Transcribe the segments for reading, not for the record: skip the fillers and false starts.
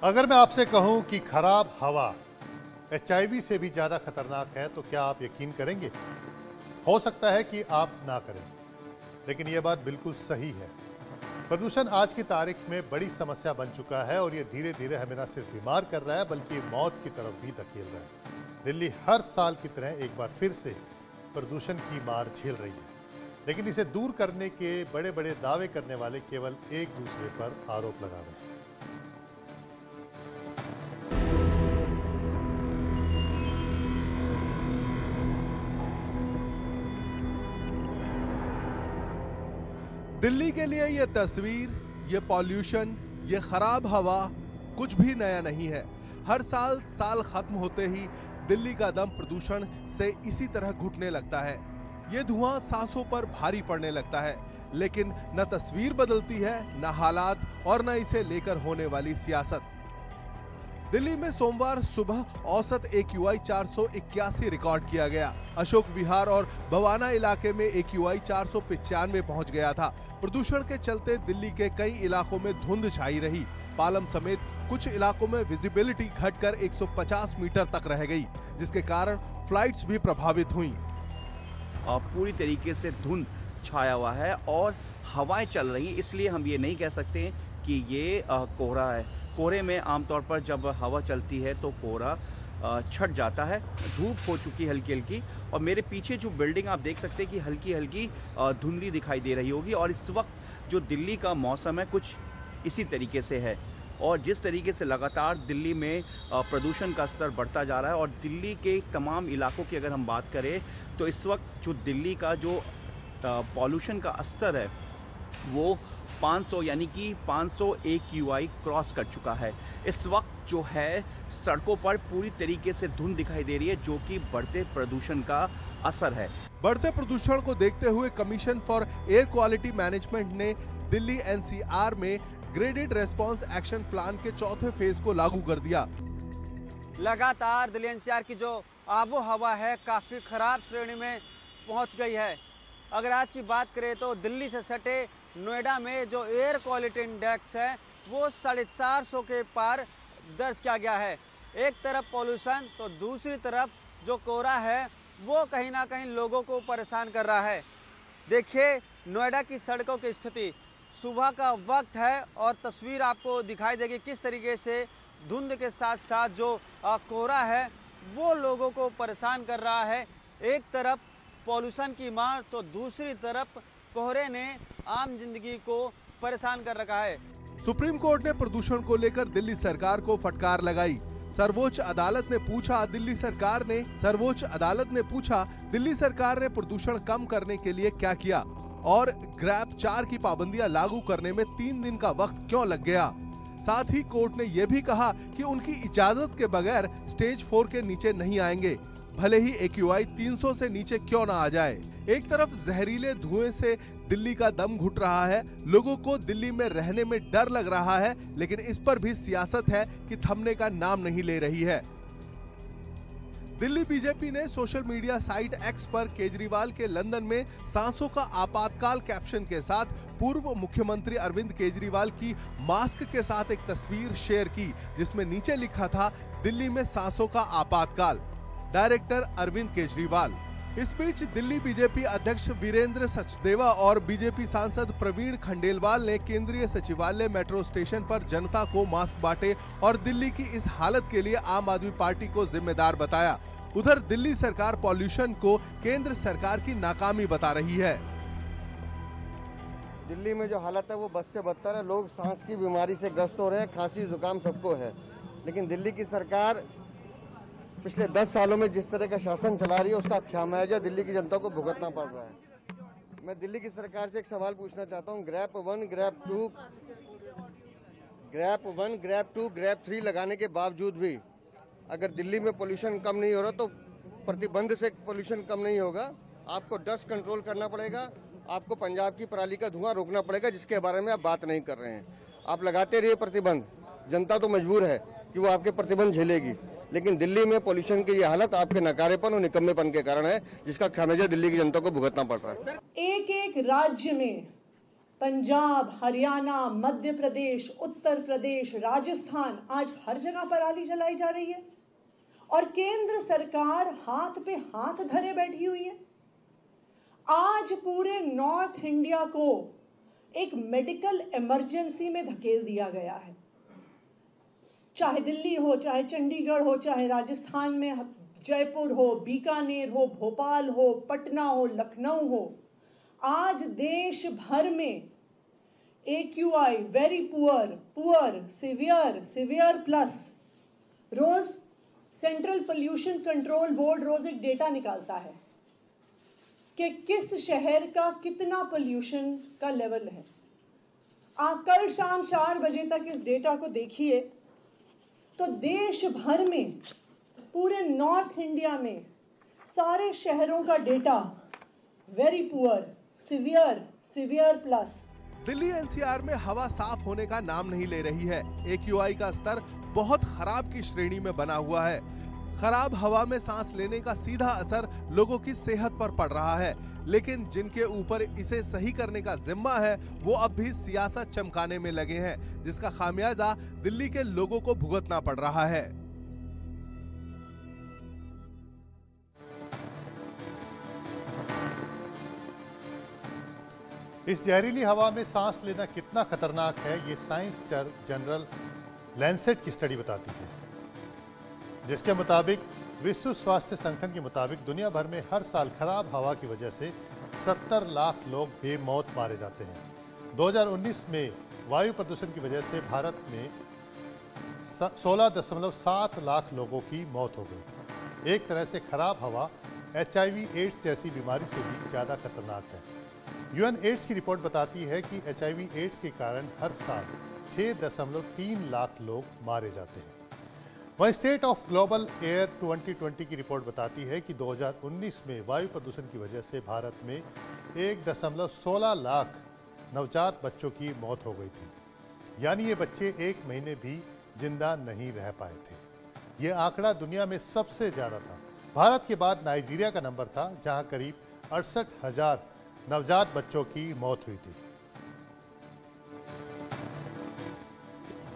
अगर मैं आपसे कहूं कि खराब हवा HIV से भी ज़्यादा खतरनाक है तो क्या आप यकीन करेंगे? हो सकता है कि आप ना करें, लेकिन यह बात बिल्कुल सही है। प्रदूषण आज की तारीख में बड़ी समस्या बन चुका है और ये धीरे धीरे हमें न सिर्फ बीमार कर रहा है बल्कि मौत की तरफ भी धकेल रहा है। दिल्ली हर साल की तरह एक बार फिर से प्रदूषण की मार झेल रही है, लेकिन इसे दूर करने के बड़े बड़े दावे करने वाले केवल एक दूसरे पर आरोप लगा रहे हैं। दिल्ली के लिए ये तस्वीर, ये पॉल्यूशन, ये खराब हवा कुछ भी नया नहीं है। हर साल खत्म होते ही दिल्ली का दम प्रदूषण से इसी तरह घुटने लगता है। ये धुआं सांसों पर भारी पड़ने लगता है, लेकिन न तस्वीर बदलती है, न हालात और न इसे लेकर होने वाली सियासत। दिल्ली में सोमवार सुबह औसत AQI 481 रिकॉर्ड किया गया। अशोक विहार और भवाना इलाके में AQI 495 पहुंच गया था। प्रदूषण के चलते दिल्ली के कई इलाकों में धुंध छाई रही। पालम समेत कुछ इलाकों में विजिबिलिटी घटकर 150 मीटर तक रह गई, जिसके कारण फ्लाइट्स भी प्रभावित हुईं। पूरी तरीके से धुंध छाया हुआ है और हवाएं चल रही, इसलिए हम ये नहीं कह सकते कि ये कोहरा है। कोहरे में आमतौर पर जब हवा चलती है तो कोहरा छट जाता है। धूप हो चुकी है हल्की हल्की, और मेरे पीछे जो बिल्डिंग आप देख सकते हैं कि हल्की हल्की धुंधली दिखाई दे रही होगी। और इस वक्त जो दिल्ली का मौसम है कुछ इसी तरीके से है, और जिस तरीके से लगातार दिल्ली में प्रदूषण का स्तर बढ़ता जा रहा है, और दिल्ली के तमाम इलाकों की अगर हम बात करें तो इस वक्त जो दिल्ली का जो पॉल्यूशन का स्तर है वो 500 यानी कि 500 AQI क्रॉस कर चुका है। इस वक्त जो है सड़कों पर पूरी तरीके से धुंध दिखाई दे रही है, जो कि बढ़ते प्रदूषण का असर है। बढ़ते प्रदूषण को देखते हुए commission for air quality management ने दिल्ली NCR में ग्रेडेड रेस्पॉन्स एक्शन प्लान के चौथे फेज को लागू कर दिया। लगातार दिल्ली NCR की जो आबो हवा है काफ़ी खराब श्रेणी में पहुंच गई है। अगर आज की बात करें तो दिल्ली से सटे नोएडा में जो एयर क्वालिटी इंडेक्स है वो 450 के पार दर्ज किया गया है। एक तरफ पॉल्यूशन तो दूसरी तरफ जो कोहरा है वो कहीं ना कहीं लोगों को परेशान कर रहा है। देखिए नोएडा की सड़कों की स्थिति, सुबह का वक्त है और तस्वीर आपको दिखाई देगी किस तरीके से धुंध के साथ साथ जो कोहरा है वो लोगों को परेशान कर रहा है। एक तरफ पॉल्यूशन की मार तो दूसरी तरफ कोहरे ने आम जिंदगी को परेशान कर रखा है। सुप्रीम कोर्ट ने प्रदूषण को लेकर दिल्ली सरकार को फटकार लगाई। सर्वोच्च अदालत ने पूछा दिल्ली सरकार ने प्रदूषण कम करने के लिए क्या किया और ग्रैप 4 की पाबंदियां लागू करने में 3 दिन का वक्त क्यों लग गया। साथ ही कोर्ट ने यह भी कहा कि उनकी इजाजत के बगैर स्टेज 4 के नीचे नहीं आएंगे, भले ही AQI 300 से नीचे क्यों ना आ जाए। एक तरफ जहरीले धुएं से दिल्ली का दम घुट रहा है, लोगों को दिल्ली में रहने में डर लग रहा है, लेकिन इस पर भी सियासत है कि थमने का नाम नहीं ले रही है। दिल्ली बीजेपी ने सोशल मीडिया साइट X पर केजरीवाल के लंदन में सांसों का आपातकाल कैप्शन के साथ पूर्व मुख्यमंत्री अरविंद केजरीवाल की मास्क के साथ एक तस्वीर शेयर की, जिसमें नीचे लिखा था दिल्ली में सांसों का आपातकाल, डायरेक्टर अरविंद केजरीवाल। इस बीच दिल्ली बीजेपी अध्यक्ष वीरेंद्र सचदेवा और बीजेपी सांसद प्रवीण खंडेलवाल ने केंद्रीय सचिवालय मेट्रो स्टेशन पर जनता को मास्क बांटे और दिल्ली की इस हालत के लिए आम आदमी पार्टी को जिम्मेदार बताया। उधर दिल्ली सरकार पॉल्यूशन को केंद्र सरकार की नाकामी बता रही है। दिल्ली में जो हालत है वो बद से बदतर है। लोग सांस की बीमारी से ग्रस्त हो रहे हैं, खांसी जुकाम सबको है, लेकिन दिल्ली की सरकार पिछले 10 सालों में जिस तरह का शासन चला रही है उसका खामियाजा दिल्ली की जनता को भुगतना पड़ रहा है। मैं दिल्ली की सरकार से एक सवाल पूछना चाहता हूँ, ग्रैप 1, ग्रैप 2, ग्रैप 3 लगाने के बावजूद भी अगर दिल्ली में पोल्यूशन कम नहीं हो रहा तो प्रतिबंध से पोल्यूशन कम नहीं होगा। आपको डस्ट कंट्रोल करना पड़ेगा, आपको पंजाब की पराली का धुआं रोकना पड़ेगा, जिसके बारे में आप बात नहीं कर रहे हैं। आप लगाते रहिए प्रतिबंध, जनता तो मजबूर है कि वो आपके प्रतिबंध झेलेगी, लेकिन दिल्ली में पोल्यूशन की ये हालत आपके नकारेपन और निकम्मेपन के कारण है, जिसका खामियाजा दिल्ली की जनता को भुगतना पड़ रहा है। एक एक राज्य में पंजाब, हरियाणा, मध्य प्रदेश, उत्तर प्रदेश, राजस्थान, आज हर जगह पराली जलाई जा रही है और केंद्र सरकार हाथ पे हाथ धरे बैठी हुई है। आज पूरे नॉर्थ इंडिया को एक मेडिकल इमरजेंसी में धकेल दिया गया है। चाहे दिल्ली हो, चाहे चंडीगढ़ हो, चाहे राजस्थान में जयपुर हो, बीकानेर हो, भोपाल हो, पटना हो, लखनऊ हो, आज देश भर में AQI very poor, poor, severe, severe plus, रोज सेंट्रल पोल्यूशन कंट्रोल बोर्ड रोज एक डेटा निकालता है कि किस शहर का कितना पोल्यूशन का लेवल है। आप कल शाम 4 बजे तक इस डेटा को देखिए तो देश भर में, पूरे नॉर्थ इंडिया में सारे शहरों का data very poor, severe, severe plus. Delhi NCR में हवा साफ होने का नाम नहीं ले रही है। AQI का स्तर बहुत खराब की श्रेणी में बना हुआ है। खराब हवा में सांस लेने का सीधा असर लोगों की सेहत पर पड़ रहा है, लेकिन जिनके ऊपर इसे सही करने का जिम्मा है वो अब भी सियासत चमकाने में लगे हैं, जिसका खामियाजा दिल्ली के लोगों को भुगतना पड़ रहा है। इस जहरीली हवा में सांस लेना कितना खतरनाक है, ये साइंस जर्नल लैंसेट की स्टडी बताती है, जिसके मुताबिक विश्व स्वास्थ्य संगठन के मुताबिक दुनिया भर में हर साल खराब हवा की वजह से 70 लाख लोग बेमौत मारे जाते हैं। 2019 में वायु प्रदूषण की वजह से भारत में 16.7 लाख लोगों की मौत हो गई। एक तरह से खराब हवा HIV एड्स जैसी बीमारी से भी ज़्यादा खतरनाक है। UN एड्स की रिपोर्ट बताती है कि HIV एड्स के कारण हर साल 6.3 लाख लोग मारे जाते हैं। वहीं स्टेट ऑफ ग्लोबल एयर 2020 की रिपोर्ट बताती है कि 2019 में वायु प्रदूषण की वजह से भारत में 1.16 लाख नवजात बच्चों की मौत हो गई थी, यानी ये बच्चे 1 महीने भी जिंदा नहीं रह पाए थे। ये आंकड़ा दुनिया में सबसे ज़्यादा था। भारत के बाद नाइजीरिया का नंबर था, जहां करीब 68,000 नवजात बच्चों की मौत हुई थी।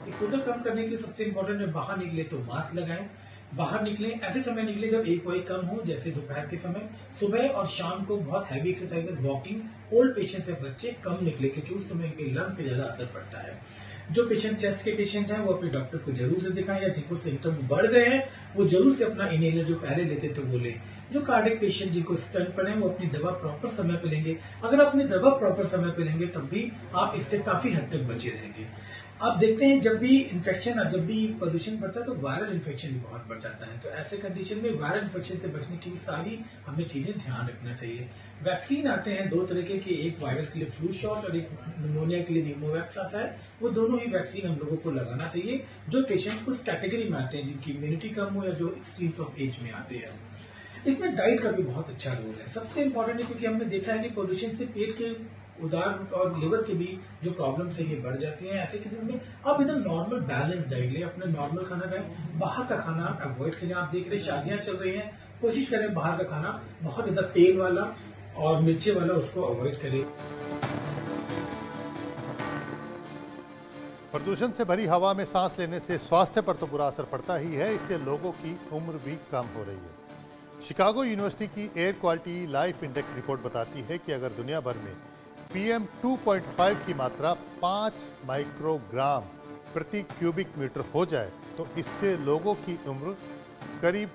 एक्सपोजर कम करने के लिए सबसे इम्पोर्टेंट है, बाहर निकले तो मास्क लगाएं। बाहर निकले ऐसे समय निकले जब AQI कम हो, जैसे दोपहर के समय। सुबह और शाम को बहुत heavy exercises, walking, old patient से बच्चे कम निकले, क्योंकि उस समय इनके लंग पे ज्यादा असर पड़ता है। जो पेशेंट चेस्ट के पेशेंट हैं वो अपने डॉक्टर को जरूर से दिखाएं, या जिनको सिम्टम्स बढ़ गए हैं वो जरूर से अपना इनहेलर जो पहले लेते थे वो लें। जो कार्डियक पेशेंट जिनको स्टंट पड़े वो अपनी दवा प्रॉपर समय पे लेंगे। अगर आप अपनी दवा प्रॉपर समय पे लेंगे तब भी आप इससे काफी हद तक बचे रहेंगे। आप देखते हैं जब भी पोल्यूशन बढ़ता है तो वायरल इन्फेक्शन भी बहुत बढ़ जाता है। तो ऐसे कंडीशन में वायरल इन्फेक्शन से बचने की सारी हमें चीजें ध्यान रखना चाहिए। वैक्सीन आते हैं 2 तरीके के, एक वायरल के लिए फ्लू शॉट और एक निमोनिया के लिए न्यूमोवैक्स आता है। वो दोनों ही वैक्सीन हम लोगों को लगाना चाहिए जो पेशेंट उस कैटेगरी में आते हैं जिनकी इम्यूनिटी कम हो या जो एक्सट्रीम ऑफ एज में आते हैं। इसमें डाइट का भी बहुत अच्छा रोल है। सबसे इम्पोर्टेंट है क्योंकि हमने देखा है कि पोल्यूशन से पेट के उदार और लिवर के भी जो प्रॉब्लम्स है ये बढ़ जाती हैं। ऐसे केसेस में आप एकदम नॉर्मल बैलेंस डाइट लें, अपना नॉर्मल खाना खाएं, बाहर का खाना अवॉइड करें। आप देख रहे हैं शादियां चल रही हैं, कोशिश करें बाहर का खाना बहुत ज्यादा तेल वाला और मिर्ची वाला उसको अवॉइड करें। प्रदूषण से भरी हवा में सांस लेने से स्वास्थ्य पर तो बुरा असर पड़ता ही है, इससे लोगों की उम्र भी कम हो रही है। शिकागो यूनिवर्सिटी की air quality life index report बताती है कि अगर दुनिया भर में PM 2.5 की मात्रा 5 माइक्रोग्राम प्रति क्यूबिक मीटर हो जाए तो इससे लोगों की उम्र करीब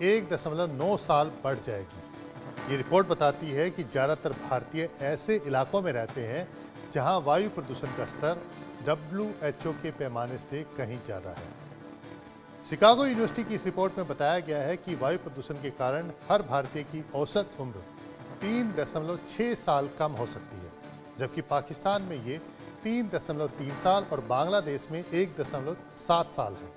1.9 साल बढ़ जाएगी। ये रिपोर्ट बताती है कि ज़्यादातर भारतीय ऐसे इलाकों में रहते हैं जहां वायु प्रदूषण का स्तर WHO के पैमाने से कहीं ज़्यादा है। शिकागो यूनिवर्सिटी की इस रिपोर्ट में बताया गया है कि वायु प्रदूषण के कारण हर भारतीय की औसत उम्र 3.6 साल कम हो सकती है, जबकि पाकिस्तान में ये 3.3 साल और बांग्लादेश में 1.7 साल है।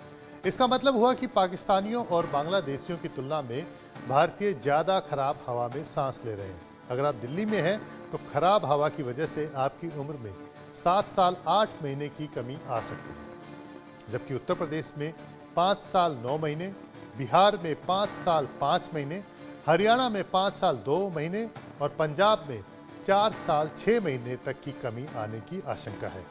इसका मतलब हुआ कि पाकिस्तानियों और बांग्लादेशियों की तुलना में भारतीय ज़्यादा खराब हवा में सांस ले रहे हैं। अगर आप दिल्ली में हैं तो खराब हवा की वजह से आपकी उम्र में 7 साल 8 महीने की कमी आ सकती है, जबकि उत्तर प्रदेश में 5 साल 9 महीने, बिहार में 5 साल 5 महीने, हरियाणा में 5 साल 2 महीने और पंजाब में 4 साल 6 महीने तक की कमी आने की आशंका है।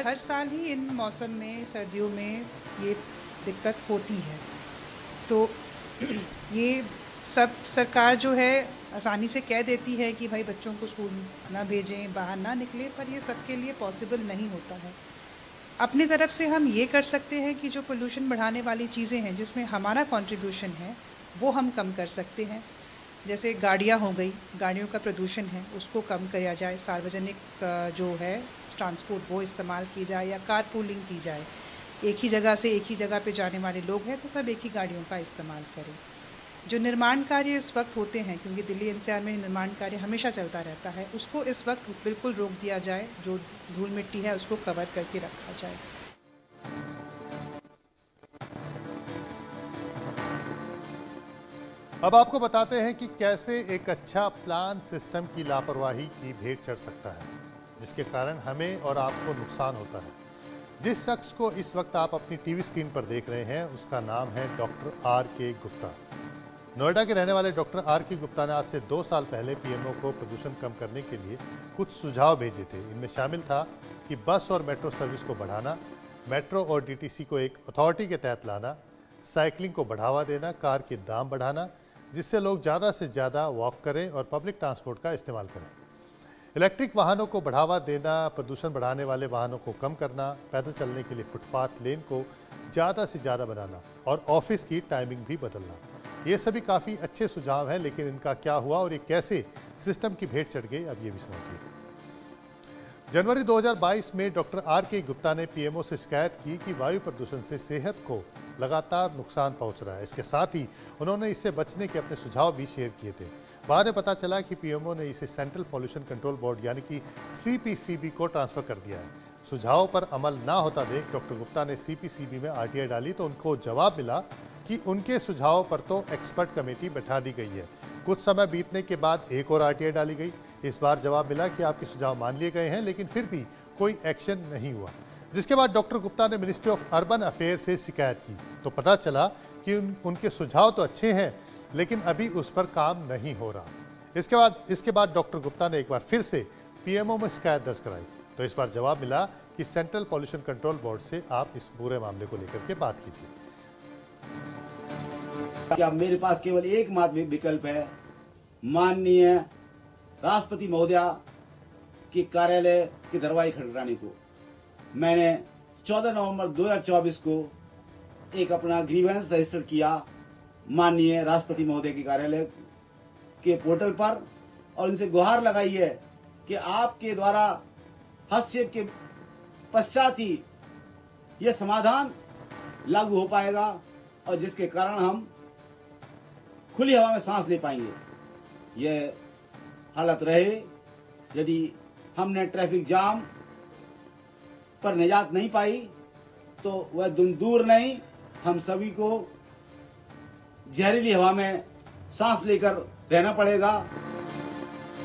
हर साल ही इन मौसम में, सर्दियों में ये दिक्कत होती है, तो ये सब सरकार जो है आसानी से कह देती है कि भाई बच्चों को स्कूल ना भेजें, बाहर ना निकले, पर ये सबके लिए पॉसिबल नहीं होता है। अपनी तरफ से हम ये कर सकते हैं कि जो पोल्यूशन बढ़ाने वाली चीज़ें हैं जिसमें हमारा कंट्रीब्यूशन है वो हम कम कर सकते हैं। जैसे गाड़ियाँ हो गई, गाड़ियों का प्रदूषण है उसको कम किया जाए, सार्वजनिक जो है ट्रांसपोर्ट वो इस्तेमाल की जाए या कार पूलिंग की जाए। एक ही जगह से एक ही जगह पे जाने वाले लोग हैं तो सब एक ही गाड़ियों का इस्तेमाल करें। जो निर्माण कार्य इस वक्त होते हैं, क्योंकि दिल्ली एनसीआर में निर्माण कार्य हमेशा चलता रहता है, उसको इस वक्त बिल्कुल रोक दिया जाए। जो धूल मिट्टी है उसको कवर करके रखा जाए। अब आपको बताते हैं कि कैसे एक अच्छा प्लान सिस्टम की लापरवाही की भेंट चढ़ सकता है, जिसके कारण हमें और आपको नुकसान होता है। जिस शख्स को इस वक्त आप अपनी टीवी स्क्रीन पर देख रहे हैं उसका नाम है डॉक्टर R.K. गुप्ता। नोएडा के रहने वाले डॉक्टर R.K. गुप्ता ने आज से 2 साल पहले पीएमओ को प्रदूषण कम करने के लिए कुछ सुझाव भेजे थे। इनमें शामिल था कि बस और मेट्रो सर्विस को बढ़ाना, मेट्रो और डीटीसी को एक अथॉरिटी के तहत लाना, साइकिलिंग को बढ़ावा देना, कार के दाम बढ़ाना जिससे लोग ज़्यादा से ज़्यादा वॉक करें और पब्लिक ट्रांसपोर्ट का इस्तेमाल करें, इलेक्ट्रिक वाहनों को बढ़ावा देना, प्रदूषण बढ़ाने वाले वाहनों को कम करना, पैदल चलने के लिए फुटपाथ लेन को ज़्यादा से ज़्यादा बनाना और ऑफिस की टाइमिंग भी बदलना। ये सभी काफ़ी अच्छे सुझाव हैं, लेकिन इनका क्या हुआ और ये कैसे सिस्टम की भेंट चढ़ गई, अब ये भी समझिए। जनवरी 2022 में डॉक्टर R.K. गुप्ता ने पीएमओ से शिकायत की कि वायु प्रदूषण से सेहत को लगातार नुकसान पहुंच रहा है। इसके साथ ही उन्होंने इससे बचने के अपने सुझाव भी शेयर किए थे। बाद में पता चला कि पीएमओ ने इसे सेंट्रल पॉल्यूशन कंट्रोल बोर्ड यानी कि CPCB को ट्रांसफर कर दिया है। सुझावों पर अमल ना होता देख डॉक्टर गुप्ता ने CPCB में RTI डाली तो उनको जवाब मिला कि उनके सुझावों पर तो एक्सपर्ट कमेटी बैठा दी गई है। कुछ समय बीतने के बाद एक और RTI डाली गई। इस बार जवाब मिला कि आपके सुझाव मान लिए गए हैं, लेकिन फिर भी कोई एक्शन नहीं हुआ। जिसके बाद डॉक्टर गुप्ता ने मिनिस्ट्री ऑफ अर्बन अफेयर से शिकायत की तो पता चला कि उनके सुझाव तो अच्छे हैं, लेकिन अभी उस पर काम नहीं हो रहा। इसके बाद डॉक्टर गुप्ता ने एक बार फिर से पीएमओ में शिकायत दर्ज कराई तो इस बार जवाब मिला कि सेंट्रल पॉल्यूशन कंट्रोल बोर्ड से आप इस पूरे मामले को लेकर के बात कीजिए। क्या मेरे पास केवल एकमात्र विकल्प है, माननीय राष्ट्रपति महोदया के कार्यालय की दरवाजे खटखटाने को। मैंने 14 नवंबर 2024 को एक अपना ग्रीवेंस रजिस्टर किया माननीय राष्ट्रपति महोदय के कार्यालय के पोर्टल पर और उनसे गुहार लगाई है कि आपके द्वारा हस्तक्षेप के पश्चात ही यह समाधान लागू हो पाएगा और जिसके कारण हम खुली हवा में सांस ले पाएंगे। यह हालत रहे यदि हमने ट्रैफिक जाम पर निजात नहीं पाई तो वह दूर नहीं, हम सभी को जहरीली हवा में सांस लेकर रहना पड़ेगा।